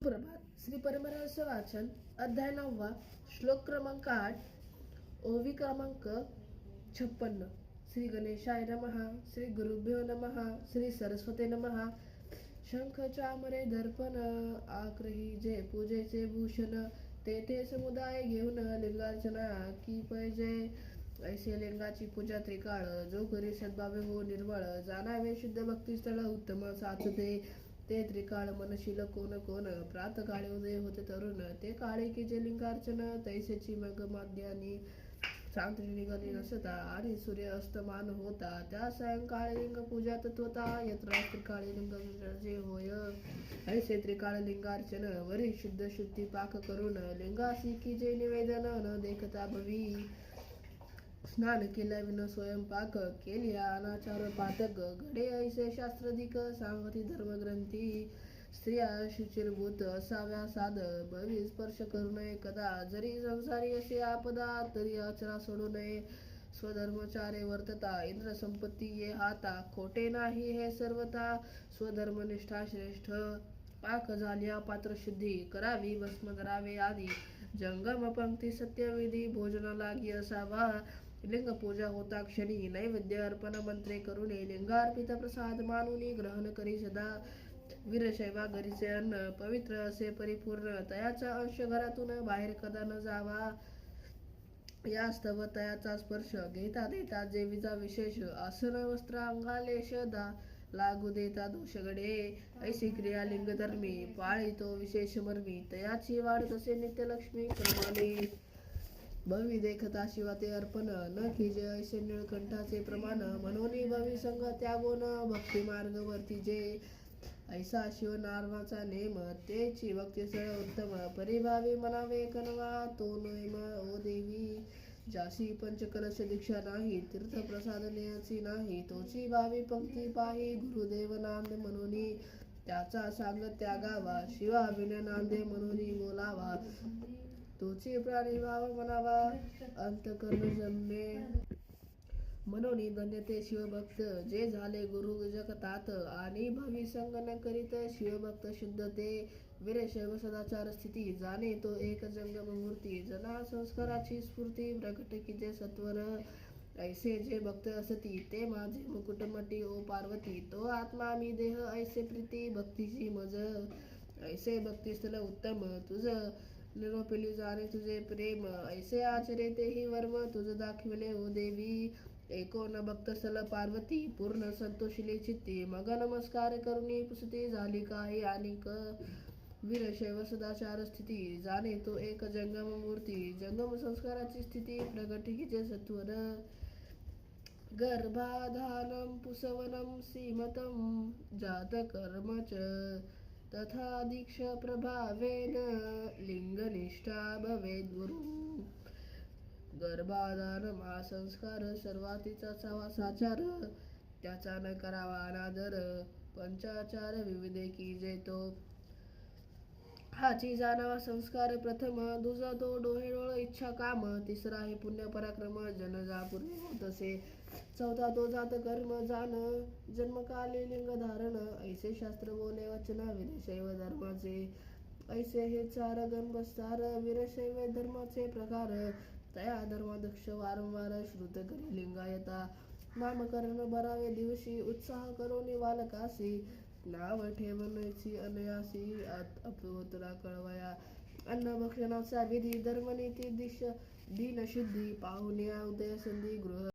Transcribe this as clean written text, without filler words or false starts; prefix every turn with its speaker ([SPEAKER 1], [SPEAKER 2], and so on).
[SPEAKER 1] सुप्रभात. श्री परमरहस्य वाचन अध्याय 9 श्लोक क्रमांक 8 ओवी क्रमांक 56. श्री गणेशाय नमः. श्री गुरुभ्यो नमः. श्री सरस्वते नमः. शंख चामरे दर्पण आक्रही जे पूजेचे भूषण तेथे समुदाय घेऊन लिंगार्चना की पैजे. ऐसे लिंगाची पूजा त्रिकाळ जो करी सद्भावे हो निर्मळ जाणावे शुद्ध भक्तिस्थळ उत्तम साचते ते त्रिकाळ मनशील कोण कोण प्रातकाळी उदय होते तरुण ते काळे की जे लिंगार्चन तैसेची मग माध्यानी चांदणी निघाली नसता आणि सूर्य अस्तमान होता त्या सायंकाळी लिंग पूजा तत्वता यत्र त्रिकाळी लिंग जे होय. ऐसे त्रिकाळ लिंगार्चन वरी शुद्ध शुद्धी पाक करून लिंगासी की जे निवेदन न देखता भवी. स्नान केल्या विन स्वयंपाक केल्या अनाचार पातक घडे ऐसे शास्त्रधिक सांगती धर्मग्रंथी. स्त्रिया शुचिरभूत असाव्या साध भवी स्पर्श करू नये कदा जरी संसारी असे आपदा तरी आचरा सोडू नये. स्वधर्मचारे वर्तता इंद्र संपत्ती ये हाता खोटे नाही हे सर्वता स्वधर्मनिष्ठा श्रेष्ठ. पाक झाल्या पात्र शुद्धी करावी भस्म धरावे आधी जंगम पंक्ती सत्यविधी भोजना लागी असावा. लिंग पूजा होता क्षणी नैवेद्य अर्पण मंत्रे करुणे लिंगार्पित प्रसाद मानुनी ग्रहण करी सदा. वीरशैवा घरीचे अन्न पवित्र असे परिपूर्ण तयाचा अंश घरातून बाहेर कदा न जावा. यास्तव तयाचा स्पर्श घेता देता जेवीचा विशेष आसन वस्त्र अंगालेश दा लागू देता दोष घडे. ऐसी क्रिया लिंग धर्मी पाळी तो विशेष मर्मी तयाची वाढ तसे नित्यलक्ष्मी प्रमाणे. भवी देखता शिवा ते अर्पण न कीजे ऐसे निळकंठाचे प्रमाण मनोनी भवी संग त्यागोन भक्ती मार्ग वर्ती जे. ऐसा शिव नारवाचा नेम तेची भक्ती सळ उत्तम परिभावी मनावे कनवा तो नेम ओ देवी. जासी पंचकलश दीक्षा नाही तीर्थ प्रसाद नेयाची नाही तोची भावी पंक्ती पाही गुरुदेव नांद मनोनी त्याचा सांग त्यागावा शिवा विन नांदे मनोनी बोलावा तोची प्राणी भाव म्हणावा अंतकर्ण जन्मे. मनोनी धन्य ते शिवभक्त जे झाले गुरु जगतात आणि भवी संग न करीत शिवभक्त शुद्ध ते. वीरशैव सदाचार स्थिती जाणे तो एक जंगम मूर्ती जना संस्काराची स्फूर्ती प्रकट की जे सत्वर. ऐसे जे भक्त असती ते माझे मुकुटमटी ओ पार्वती तो आत्मा मी देह ऐसे प्रीती भक्तीची मज. ऐसे भक्तिस्थल उत्तम तुझ निरोपिली जाणे तुझे प्रेम ऐसे आचरे तेही वर्म तुझ दाखविले ओ देवी. एको न भक्तस्थल पार्वती पूर्ण संतोषिले चित्ती मग नमस्कार करुणी पुसती झाली काही अनिक. वीरशैव सदाचार स्थिती जाणे तो एक जंगम मूर्ती जंगम संस्काराची स्थिती प्रगटीचे सत्वर. गर्भाधानं पुसवनं सीमतं जातकर्म च तथा दीक्ष प्रभावेन लिंगनिष्ठा भवेद् गुरु. गर्भाधान हा संस्कार सर्वातीचा साचार त्याचा न करावा अनादर पंचाचार विविधे की जे तो. हाची जाणावा संस्कार प्रथम दुजा तो डोळे डोळ इच्छा काम तिसरा हे पुण्य पराक्रम जन जा पूर्वी होत असे चौथा तो जात कर्म जाण जन्मकाली लिंग धारण. ऐसे शास्त्र बोले वचन वीरशैव धर्माचे ऐसे हे चार गणबस्तार वीरशैव धर्माचे प्रकार तया धर्माध्यक्ष वारंवार श्रुत करी लिंगायता. नामकरण भरावे दिवशी उत्साह करोनी बालकासी नाव ठेवण्याची अनयासी अपवतरा कळवया. अन्न भक्षणाचा विधी धर्मनीती दिनशुद्धी पाहुण्या उदय संधी गृह